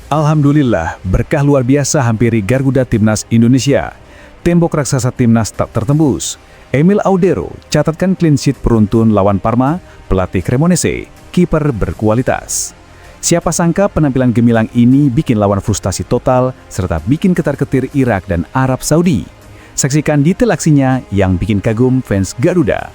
Alhamdulillah, berkah luar biasa hampiri Garuda Timnas Indonesia. Tembok raksasa Timnas tak tertembus. Emil Audero catatkan clean sheet beruntun lawan Parma, pelatih Cremonese, kiper berkualitas. Siapa sangka penampilan gemilang ini bikin lawan frustasi total, serta bikin ketar-ketir Irak dan Arab Saudi. Saksikan detail aksinya yang bikin kagum fans Garuda.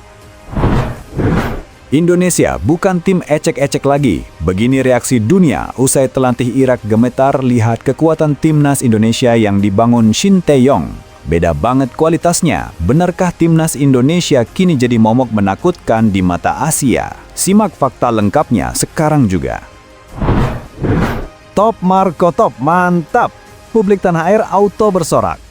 Indonesia bukan tim ecek-ecek lagi. Begini reaksi dunia usai telatih Irak gemetar lihat kekuatan timnas Indonesia yang dibangun Shin Tae-yong. Beda banget kualitasnya. Benarkah timnas Indonesia kini jadi momok menakutkan di mata Asia? Simak fakta lengkapnya sekarang juga. Top Marco Top, mantap! Publik tanah air auto bersorak.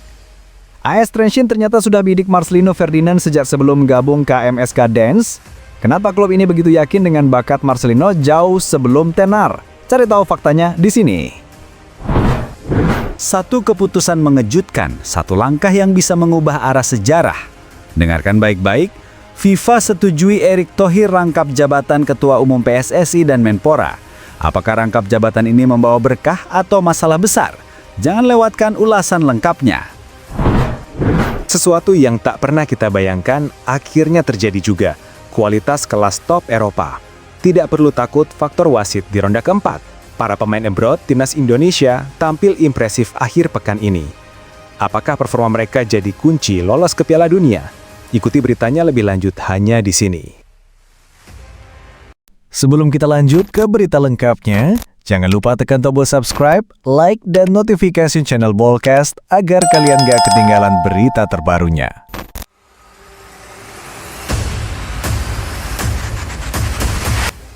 AS Trenshin ternyata sudah bidik Marcelino Ferdinand sejak sebelum gabung ke MSK Dance. Kenapa klub ini begitu yakin dengan bakat Marcelino jauh sebelum tenar? Cari tahu faktanya di sini. Satu keputusan mengejutkan, satu langkah yang bisa mengubah arah sejarah. Dengarkan baik-baik, FIFA setujui Erick Thohir rangkap jabatan Ketua Umum PSSI dan Menpora. Apakah rangkap jabatan ini membawa berkah atau masalah besar? Jangan lewatkan ulasan lengkapnya. Sesuatu yang tak pernah kita bayangkan akhirnya terjadi juga. Kualitas kelas top Eropa. Tidak perlu takut faktor wasit di ronde keempat. Para pemain abroad timnas Indonesia tampil impresif akhir pekan ini. Apakah performa mereka jadi kunci lolos ke Piala Dunia? Ikuti beritanya lebih lanjut hanya di sini. Sebelum kita lanjut ke berita lengkapnya, jangan lupa tekan tombol subscribe, like, dan notifikasi channel Ballcast agar kalian gak ketinggalan berita terbarunya.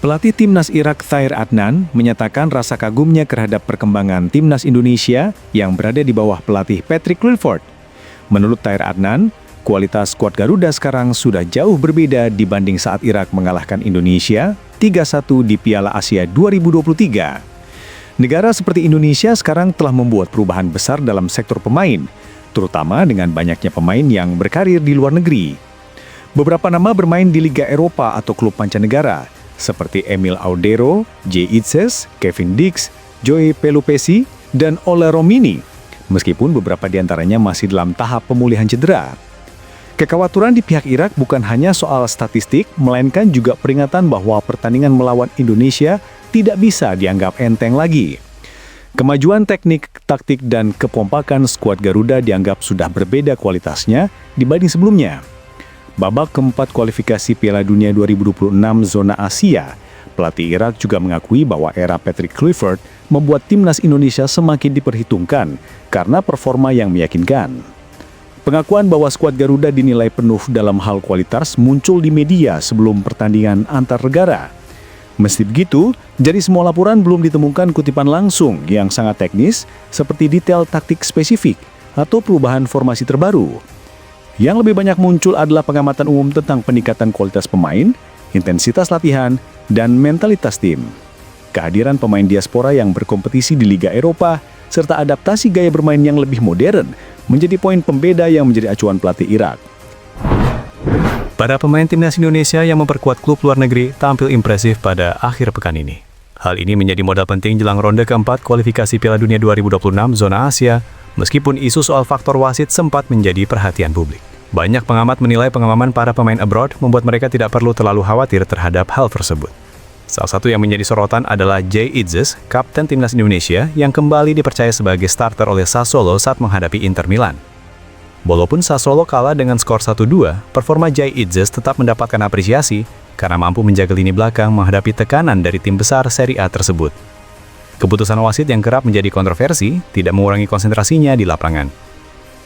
Pelatih Timnas Irak Thair Adnan menyatakan rasa kagumnya terhadap perkembangan Timnas Indonesia yang berada di bawah pelatih Patrick Kluivert. Menurut Thair Adnan, kualitas skuad Garuda sekarang sudah jauh berbeda dibanding saat Irak mengalahkan Indonesia 3-1 di Piala Asia 2023. Negara seperti Indonesia sekarang telah membuat perubahan besar dalam sektor pemain, terutama dengan banyaknya pemain yang berkarir di luar negeri. Beberapa nama bermain di Liga Eropa atau klub mancanegara, seperti Emil Audero, Jay Itzes, Kevin Dix, Joey Pelupesi, dan Ola Romini, meskipun beberapa di antaranya masih dalam tahap pemulihan cedera. Kekhawatiran di pihak Irak bukan hanya soal statistik, melainkan juga peringatan bahwa pertandingan melawan Indonesia tidak bisa dianggap enteng lagi. Kemajuan teknik, taktik, dan kekompakan skuad Garuda dianggap sudah berbeda kualitasnya dibanding sebelumnya. Babak keempat kualifikasi Piala Dunia 2026 zona Asia, pelatih Irak juga mengakui bahwa era Patrick Kluivert membuat timnas Indonesia semakin diperhitungkan karena performa yang meyakinkan. Pengakuan bahwa skuad Garuda dinilai penuh dalam hal kualitas muncul di media sebelum pertandingan antar negara. Meski begitu, dari semua laporan belum ditemukan kutipan langsung yang sangat teknis seperti detail taktik spesifik atau perubahan formasi terbaru. Yang lebih banyak muncul adalah pengamatan umum tentang peningkatan kualitas pemain, intensitas latihan, dan mentalitas tim. Kehadiran pemain diaspora yang berkompetisi di Liga Eropa, serta adaptasi gaya bermain yang lebih modern, menjadi poin pembeda yang menjadi acuan pelatih Irak. Para pemain timnas Indonesia yang memperkuat klub luar negeri tampil impresif pada akhir pekan ini. Hal ini menjadi modal penting jelang ronde keempat kualifikasi Piala Dunia 2026 zona Asia, meskipun isu soal faktor wasit sempat menjadi perhatian publik. Banyak pengamat menilai pengalaman para pemain abroad membuat mereka tidak perlu terlalu khawatir terhadap hal tersebut. Salah satu yang menjadi sorotan adalah Jay Itzes, kapten timnas Indonesia yang kembali dipercaya sebagai starter oleh Sassuolo saat menghadapi Inter Milan. Walaupun Sassuolo kalah dengan skor 1-2, performa Jay Itzes tetap mendapatkan apresiasi karena mampu menjaga lini belakang menghadapi tekanan dari tim besar Serie A tersebut. Keputusan wasit yang kerap menjadi kontroversi tidak mengurangi konsentrasinya di lapangan.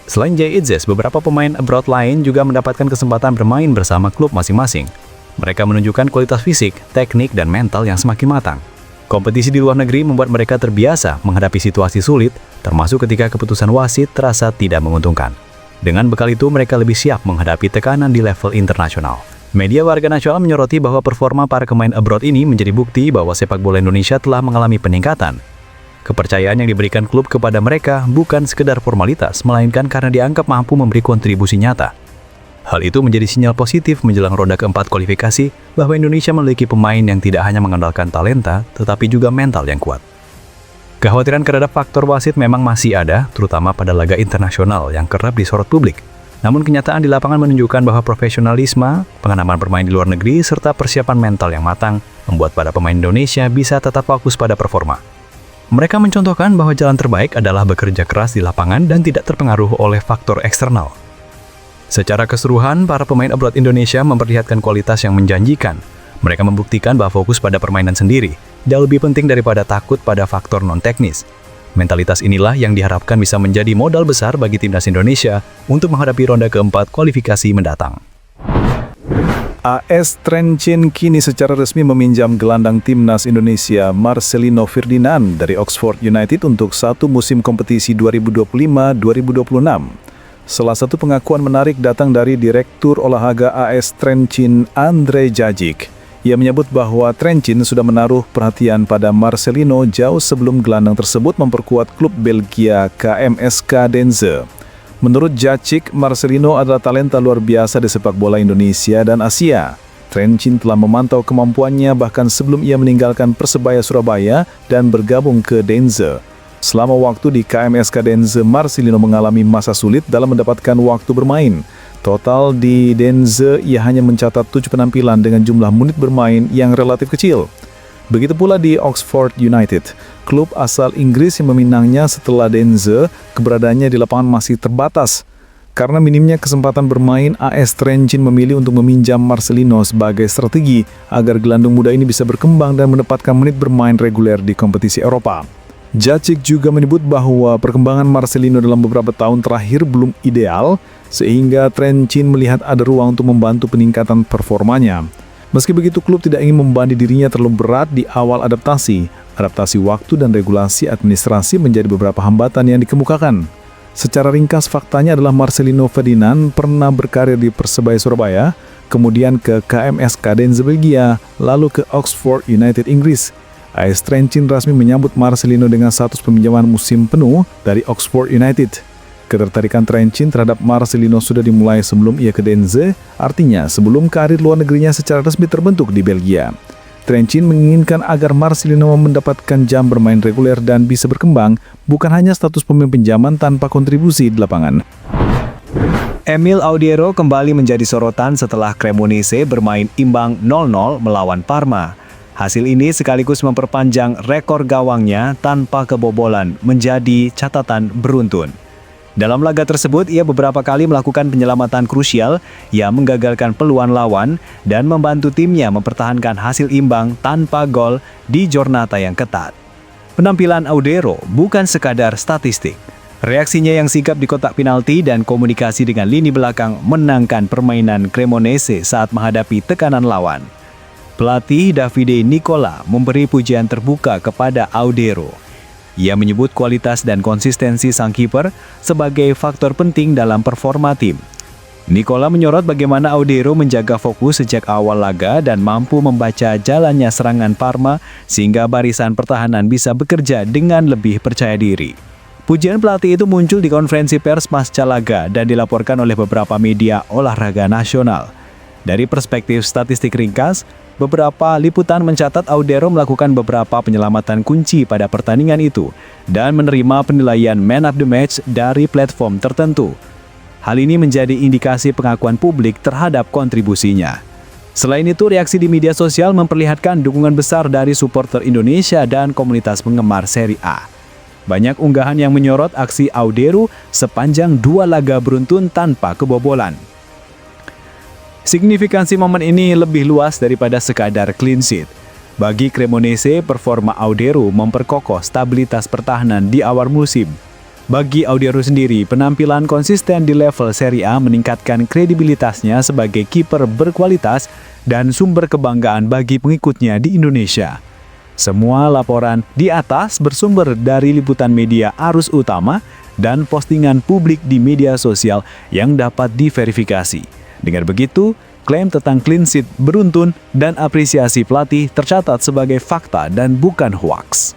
Selain Jay Itzes, beberapa pemain abroad lain juga mendapatkan kesempatan bermain bersama klub masing-masing. Mereka menunjukkan kualitas fisik, teknik, dan mental yang semakin matang. Kompetisi di luar negeri membuat mereka terbiasa menghadapi situasi sulit, termasuk ketika keputusan wasit terasa tidak menguntungkan. Dengan bekal itu, mereka lebih siap menghadapi tekanan di level internasional. Media warga nasional menyoroti bahwa performa para pemain abroad ini menjadi bukti bahwa sepak bola Indonesia telah mengalami peningkatan. Kepercayaan yang diberikan klub kepada mereka bukan sekedar formalitas, melainkan karena dianggap mampu memberi kontribusi nyata. Hal itu menjadi sinyal positif menjelang ronde keempat kualifikasi bahwa Indonesia memiliki pemain yang tidak hanya mengandalkan talenta, tetapi juga mental yang kuat. Kekhawatiran terhadap faktor wasit memang masih ada, terutama pada laga internasional yang kerap disorot publik. Namun kenyataan di lapangan menunjukkan bahwa profesionalisme, pengalaman bermain di luar negeri, serta persiapan mental yang matang membuat para pemain Indonesia bisa tetap fokus pada performa. Mereka mencontohkan bahwa jalan terbaik adalah bekerja keras di lapangan dan tidak terpengaruh oleh faktor eksternal. Secara keseluruhan, para pemain abroad Indonesia memperlihatkan kualitas yang menjanjikan. Mereka membuktikan bahwa fokus pada permainan sendiri jauh lebih penting daripada takut pada faktor non-teknis. Mentalitas inilah yang diharapkan bisa menjadi modal besar bagi timnas Indonesia untuk menghadapi ronde keempat kualifikasi mendatang. AS Trenčín kini secara resmi meminjam gelandang timnas Indonesia Marcelino Ferdinand dari Oxford United untuk satu musim kompetisi 2025-2026. Salah satu pengakuan menarik datang dari Direktur Olahraga AS Trenčín, Andrej Djajic. Ia menyebut bahwa Trenčín sudah menaruh perhatian pada Marcelino jauh sebelum gelandang tersebut memperkuat klub Belgia KMSK Denze. Menurut Djajic, Marcelino adalah talenta luar biasa di sepak bola Indonesia dan Asia. Trenčín telah memantau kemampuannya bahkan sebelum ia meninggalkan Persebaya Surabaya dan bergabung ke Denze. Selama waktu di KMSK Denze, Marcelino mengalami masa sulit dalam mendapatkan waktu bermain. Total di Denze, ia hanya mencatat 7 penampilan dengan jumlah menit bermain yang relatif kecil. Begitu pula di Oxford United, klub asal Inggris yang meminangnya setelah Denze, keberadaannya di lapangan masih terbatas. Karena minimnya kesempatan bermain, AS Trenčín memilih untuk meminjam Marcelino sebagai strategi agar gelandang muda ini bisa berkembang dan mendapatkan menit bermain reguler di kompetisi Eropa. Djajic juga menyebut bahwa perkembangan Marcelino dalam beberapa tahun terakhir belum ideal, sehingga Trenčín melihat ada ruang untuk membantu peningkatan performanya. Meski begitu, klub tidak ingin membebani dirinya terlalu berat di awal adaptasi. Adaptasi waktu dan regulasi administrasi menjadi beberapa hambatan yang dikemukakan. Secara ringkas, faktanya adalah Marcelino Ferdinand pernah berkarir di Persebaya Surabaya, kemudian ke KMSK Denze Belgia, lalu ke Oxford United Inggris. AS Trenčín resmi menyambut Marcelino dengan status peminjaman musim penuh dari Oxford United. Ketertarikan Trenčín terhadap Marcelino sudah dimulai sebelum ia ke Denze, artinya sebelum karir luar negerinya secara resmi terbentuk di Belgia. Trenčín menginginkan agar Marcelino mendapatkan jam bermain reguler dan bisa berkembang, bukan hanya status pemain pinjaman tanpa kontribusi di lapangan. Emil Audiero kembali menjadi sorotan setelah Cremonese bermain imbang 0-0 melawan Parma. Hasil ini sekaligus memperpanjang rekor gawangnya tanpa kebobolan menjadi catatan beruntun. Dalam laga tersebut, ia beberapa kali melakukan penyelamatan krusial yang menggagalkan peluang lawan dan membantu timnya mempertahankan hasil imbang tanpa gol di jornata yang ketat. Penampilan Audiero bukan sekadar statistik. Reaksinya yang sigap di kotak penalti dan komunikasi dengan lini belakang menangkan permainan Cremonese saat menghadapi tekanan lawan. Pelatih Davide Nicola memberi pujian terbuka kepada Audiero. Ia menyebut kualitas dan konsistensi sang kiper sebagai faktor penting dalam performa tim. Nicola menyorot bagaimana Audiero menjaga fokus sejak awal laga dan mampu membaca jalannya serangan Parma sehingga barisan pertahanan bisa bekerja dengan lebih percaya diri. Pujian pelatih itu muncul di konferensi pers pasca laga dan dilaporkan oleh beberapa media olahraga nasional. Dari perspektif statistik ringkas, beberapa liputan mencatat Audiero melakukan beberapa penyelamatan kunci pada pertandingan itu dan menerima penilaian Man of the Match dari platform tertentu. Hal ini menjadi indikasi pengakuan publik terhadap kontribusinya. Selain itu, reaksi di media sosial memperlihatkan dukungan besar dari supporter Indonesia dan komunitas penggemar Serie A. Banyak unggahan yang menyorot aksi Audiero sepanjang 2 laga beruntun tanpa kebobolan. Signifikansi momen ini lebih luas daripada sekadar clean sheet. Bagi Cremonese, performa Audiero memperkokoh stabilitas pertahanan di awal musim. Bagi Audiero sendiri, penampilan konsisten di level Serie A meningkatkan kredibilitasnya sebagai kiper berkualitas dan sumber kebanggaan bagi pengikutnya di Indonesia. Semua laporan di atas bersumber dari liputan media arus utama dan postingan publik di media sosial yang dapat diverifikasi. Dengan begitu, klaim tentang clean sheet beruntun dan apresiasi pelatih tercatat sebagai fakta dan bukan hoaks.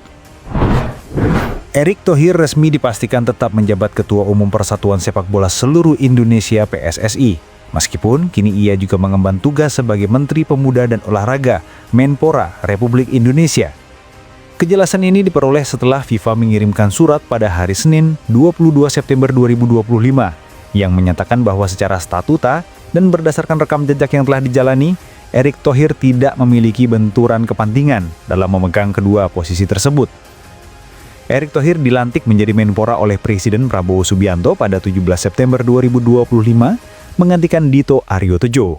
Erick Thohir resmi dipastikan tetap menjabat Ketua Umum Persatuan Sepak Bola Seluruh Indonesia (PSSI). Meskipun kini ia juga mengemban tugas sebagai Menteri Pemuda dan Olahraga, Menpora Republik Indonesia. Kejelasan ini diperoleh setelah FIFA mengirimkan surat pada hari Senin 22 September 2025 yang menyatakan bahwa secara statuta dan berdasarkan rekam jejak yang telah dijalani, Erick Thohir tidak memiliki benturan kepentingan dalam memegang kedua posisi tersebut. Erick Thohir dilantik menjadi Menpora oleh Presiden Prabowo Subianto pada 17 September 2025 menggantikan Dito Aryo Tejo.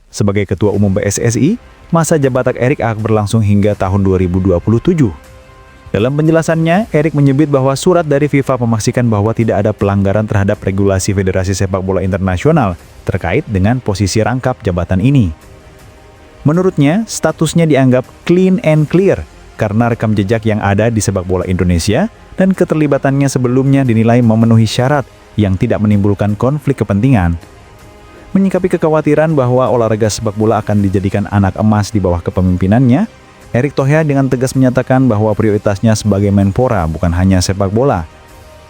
Sebagai Ketua Umum PSSI, masa jabatan Erick akan berlangsung hingga tahun 2027. Dalam penjelasannya, Erick menyebut bahwa surat dari FIFA memastikan bahwa tidak ada pelanggaran terhadap regulasi Federasi Sepak Bola Internasional terkait dengan posisi rangkap jabatan ini. Menurutnya, statusnya dianggap clean and clear karena rekam jejak yang ada di sepak bola Indonesia dan keterlibatannya sebelumnya dinilai memenuhi syarat yang tidak menimbulkan konflik kepentingan. Menyikapi kekhawatiran bahwa olahraga sepak bola akan dijadikan anak emas di bawah kepemimpinannya, Erick Thohir dengan tegas menyatakan bahwa prioritasnya sebagai Menpora bukan hanya sepak bola.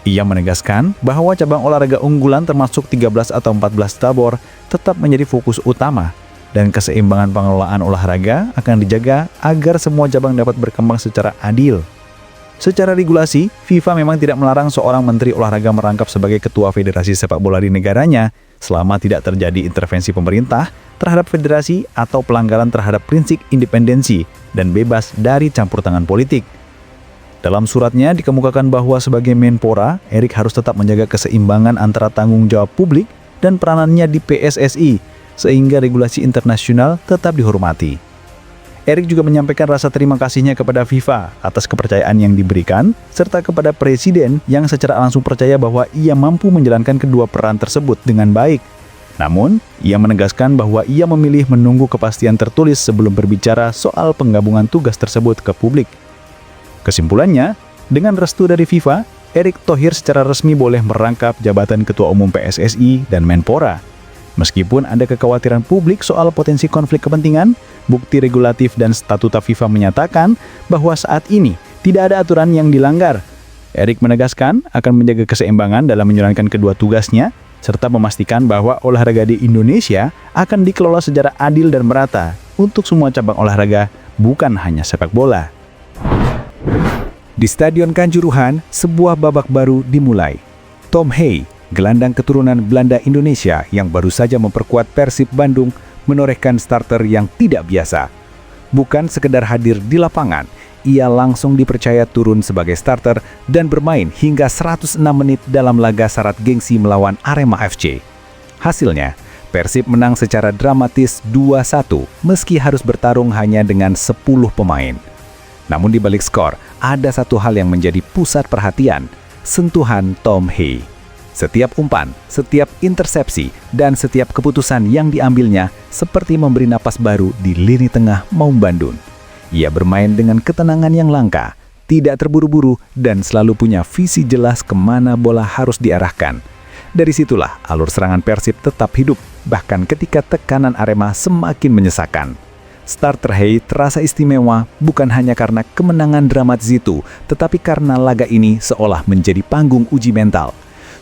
Ia menegaskan bahwa cabang olahraga unggulan termasuk 13 atau 14 cabur tetap menjadi fokus utama dan keseimbangan pengelolaan olahraga akan dijaga agar semua cabang dapat berkembang secara adil. Secara regulasi, FIFA memang tidak melarang seorang menteri olahraga merangkap sebagai ketua federasi sepak bola di negaranya selama tidak terjadi intervensi pemerintah terhadap federasi atau pelanggaran terhadap prinsip independensi dan bebas dari campur tangan politik. Dalam suratnya dikemukakan bahwa sebagai Menpora, Erick harus tetap menjaga keseimbangan antara tanggung jawab publik dan peranannya di PSSI, sehingga regulasi internasional tetap dihormati. Erick juga menyampaikan rasa terima kasihnya kepada FIFA atas kepercayaan yang diberikan, serta kepada Presiden yang secara langsung percaya bahwa ia mampu menjalankan kedua peran tersebut dengan baik. Namun, ia menegaskan bahwa ia memilih menunggu kepastian tertulis sebelum berbicara soal penggabungan tugas tersebut ke publik. Kesimpulannya, dengan restu dari FIFA, Erick Thohir secara resmi boleh merangkap jabatan Ketua Umum PSSI dan Menpora. Meskipun ada kekhawatiran publik soal potensi konflik kepentingan, bukti regulatif dan statuta FIFA menyatakan bahwa saat ini tidak ada aturan yang dilanggar. Erick menegaskan akan menjaga keseimbangan dalam menjalankan kedua tugasnya, serta memastikan bahwa olahraga di Indonesia akan dikelola secara adil dan merata untuk semua cabang olahraga, bukan hanya sepak bola. Di Stadion Kanjuruhan, sebuah babak baru dimulai. Tom Hey, gelandang keturunan Belanda Indonesia yang baru saja memperkuat Persib Bandung, menorehkan starter yang tidak biasa. Bukan sekedar hadir di lapangan, ia langsung dipercaya turun sebagai starter dan bermain hingga 106 menit dalam laga syarat gengsi melawan Arema FC. Hasilnya, Persib menang secara dramatis 2-1 meski harus bertarung hanya dengan 10 pemain. Namun di balik skor, ada satu hal yang menjadi pusat perhatian, sentuhan Tom Hey. Setiap umpan, setiap intersepsi, dan setiap keputusan yang diambilnya seperti memberi napas baru di lini tengah Maung Bandung. Ia bermain dengan ketenangan yang langka, tidak terburu-buru, dan selalu punya visi jelas kemana bola harus diarahkan. Dari situlah alur serangan Persib tetap hidup, bahkan ketika tekanan Arema semakin menyesakan. Starter Hey terasa istimewa bukan hanya karena kemenangan dramatis itu, tetapi karena laga ini seolah menjadi panggung uji mental.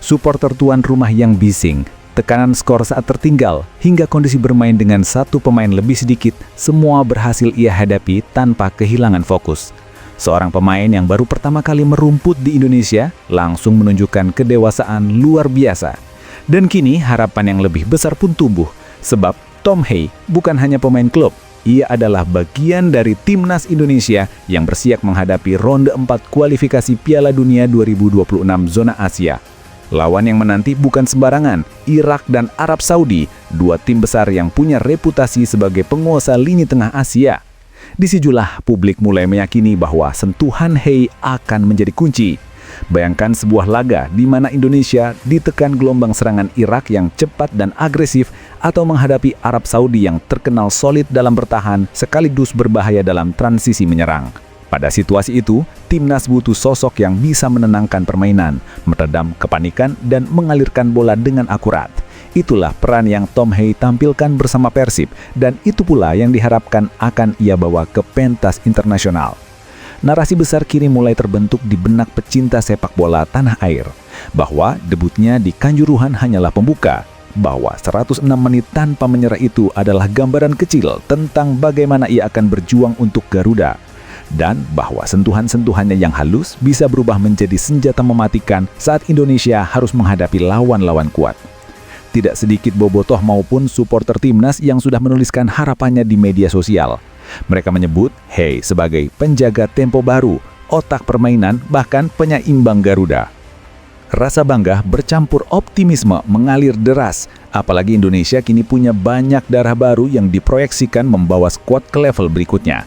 Supporter tuan rumah yang bising, tekanan skor saat tertinggal, hingga kondisi bermain dengan satu pemain lebih sedikit, semua berhasil ia hadapi tanpa kehilangan fokus. Seorang pemain yang baru pertama kali merumput di Indonesia langsung menunjukkan kedewasaan luar biasa. Dan kini harapan yang lebih besar pun tumbuh, sebab Tom Hey bukan hanya pemain klub, ia adalah bagian dari Timnas Indonesia yang bersiap menghadapi ronde 4 kualifikasi Piala Dunia 2026 zona Asia. Lawan yang menanti bukan sembarangan, Irak dan Arab Saudi, dua tim besar yang punya reputasi sebagai penguasa lini tengah Asia. Disitulah publik mulai meyakini bahwa sentuhan Hey akan menjadi kunci. Bayangkan sebuah laga di mana Indonesia ditekan gelombang serangan Irak yang cepat dan agresif atau menghadapi Arab Saudi yang terkenal solid dalam bertahan sekaligus berbahaya dalam transisi menyerang. Pada situasi itu, timnas butuh sosok yang bisa menenangkan permainan, meredam kepanikan, dan mengalirkan bola dengan akurat. Itulah peran yang Tom Hey tampilkan bersama Persib, dan itu pula yang diharapkan akan ia bawa ke pentas internasional. Narasi besar kini mulai terbentuk di benak pecinta sepak bola tanah air, bahwa debutnya di Kanjuruhan hanyalah pembuka, bahwa 106 menit tanpa menyerah itu adalah gambaran kecil tentang bagaimana ia akan berjuang untuk Garuda. dan bahwa sentuhan-sentuhannya yang halus bisa berubah menjadi senjata mematikan saat Indonesia harus menghadapi lawan-lawan kuat. Tidak sedikit bobotoh maupun supporter timnas yang sudah menuliskan harapannya di media sosial. Mereka menyebut Hey sebagai penjaga tempo baru, otak permainan, bahkan penyeimbang Garuda. Rasa bangga bercampur optimisme mengalir deras, apalagi Indonesia kini punya banyak darah baru yang diproyeksikan membawa skuad ke level berikutnya.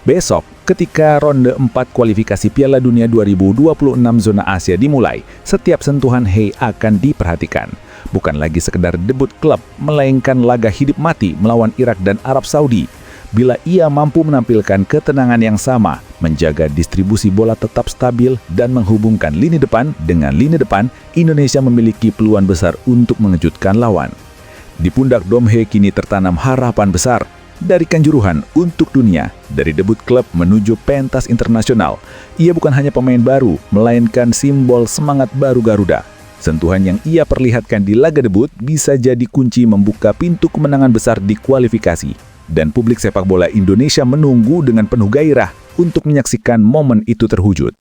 Besok, ketika ronde 4 kualifikasi Piala Dunia 2026 zona Asia dimulai, setiap sentuhan Hey akan diperhatikan. Bukan lagi sekedar debut klub, melainkan laga hidup mati melawan Irak dan Arab Saudi. Bila ia mampu menampilkan ketenangan yang sama, menjaga distribusi bola tetap stabil, dan menghubungkan lini depan dengan lini depan, Indonesia memiliki peluang besar untuk mengejutkan lawan. Di pundak Dom Hye kini tertanam harapan besar. Dari Kanjuruhan untuk dunia, dari debut klub menuju pentas internasional, ia bukan hanya pemain baru, melainkan simbol semangat baru Garuda. Sentuhan yang ia perlihatkan di laga debut bisa jadi kunci membuka pintu kemenangan besar di kualifikasi. Dan publik sepak bola Indonesia menunggu dengan penuh gairah untuk menyaksikan momen itu terwujud.